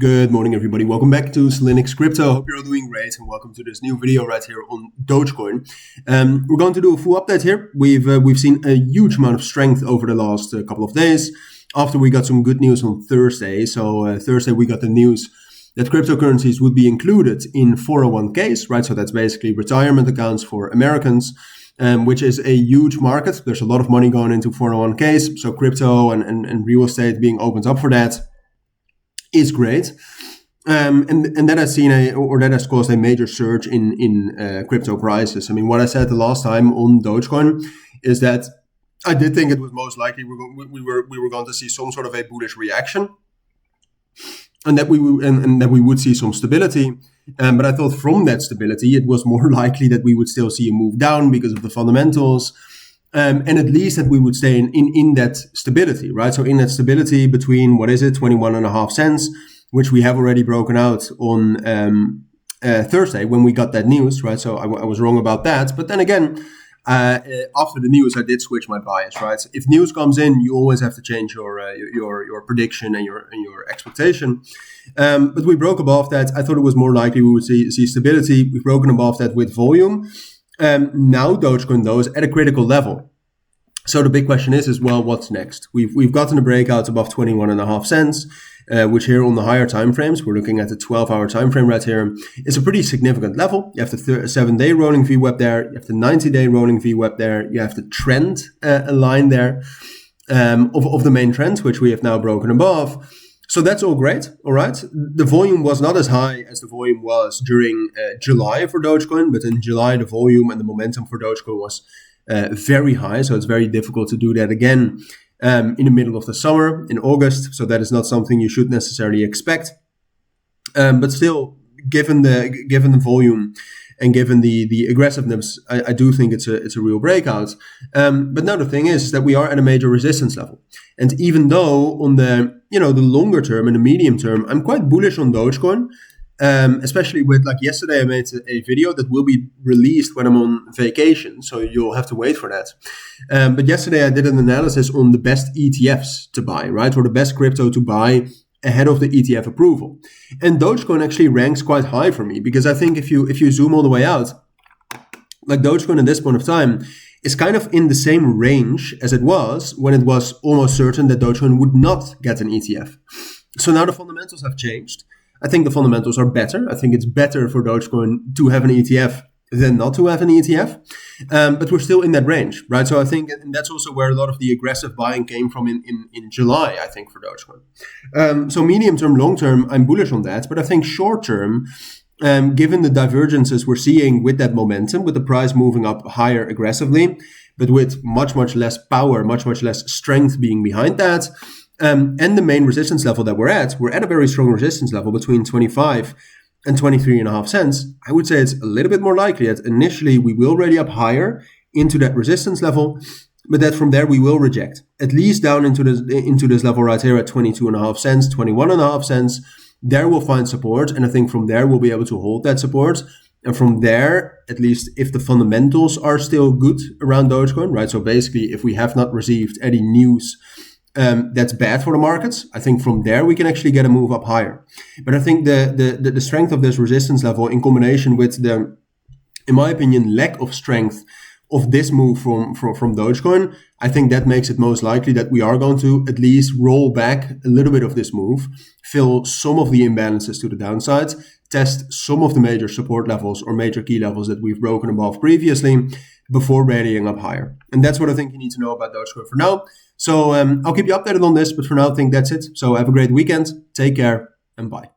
Good morning, everybody. Welcome back to Cilinix Crypto. Hope you're all doing great, and welcome to this new video right here on Dogecoin. We're going to do a full update here. We've seen a huge amount of strength over the last couple of days. After we got some good news on Thursday, Thursday we got the news that cryptocurrencies would be included in 401ks, right? So that's basically retirement accounts for Americans. Which is a huge market. There's a lot of money going into 401ks. So crypto and real estate being opened up for that is great. And that has caused a major surge in crypto prices. I mean, what I said the last time on Dogecoin is that I did think it was most likely we were going to see some sort of a bullish reaction, and that we would see some stability. But I thought from that stability, it was more likely that we would still see a move down because of the fundamentals, and at least that we would stay in that stability, right? So in that stability between, 21.5 cents, which we have already broken out on Thursday when we got that news, right? So I was wrong about that. But then again, after the news, I did switch my bias, right? So if news comes in, you always have to change your prediction and your expectation. But we broke above that. I thought it was more likely we would see stability. We've broken above that with volume. Now Dogecoin though is at a critical level. So the big question is well, what's next? We've gotten a breakout above 21.5 cents, which here on the higher time frames, we're looking at the 12-hour time frame right here. It's a pretty significant level. You have the 7-day rolling VWAP there. You have the 90-day rolling VWAP there. You have the trend line there of the main trend, which we have now broken above. So that's all great, all right? The volume was not as high as the volume was during July for Dogecoin, but in July, the volume and the momentum for Dogecoin was very high. So it's very difficult to do that again in the middle of the summer, in August. So that is not something you should necessarily expect. But still, given the volume and given the aggressiveness, I do think it's a real breakout. But now the thing is that we are at a major resistance level. And even though on the longer term and the medium term, I'm quite bullish on Dogecoin, especially with, like, yesterday I made a video that will be released when I'm on vacation. So you'll have to wait for that. But yesterday I did an analysis on the best ETFs to buy, right? Or the best crypto to buy ahead of the ETF approval. And Dogecoin actually ranks quite high for me, because I think if you zoom all the way out, like, Dogecoin at this point of time is kind of in the same range as it was when it was almost certain that Dogecoin would not get an ETF. So now the fundamentals have changed. I think the fundamentals are better. I think it's better for Dogecoin to have an ETF than not to have an ETF. But we're still in that range, right? So I think, and that's also where a lot of the aggressive buying came from in July, I think, for Dogecoin. So medium term, long term, I'm bullish on that. But I think short term, given the divergences we're seeing with that momentum, with the price moving up higher aggressively, but with much, much less power, much, much less strength being behind that, and the main resistance level that we're at a very strong resistance level between 25 and 23.5 cents. I would say it's a little bit more likely that initially we will rally up higher into that resistance level, but that from there we will reject, at least down into this level right here at 22.5 cents, 21.5 cents. There we'll find support, and I think from there we'll be able to hold that support. And from there, at least if the fundamentals are still good around Dogecoin, right? So basically, if we have not received any news that's bad for the markets, I think from there we can actually get a move up higher. But I think the strength of this resistance level, in combination with the, in my opinion, lack of strength of this move from Dogecoin, I think that makes it most likely that we are going to at least roll back a little bit of this move, fill some of the imbalances to the downside, test some of the major support levels or major key levels that we've broken above previously before rallying up higher. And that's what I think you need to know about Dogecoin for now. So I'll keep you updated on this, but for now I think that's it. So have a great weekend, take care, and bye.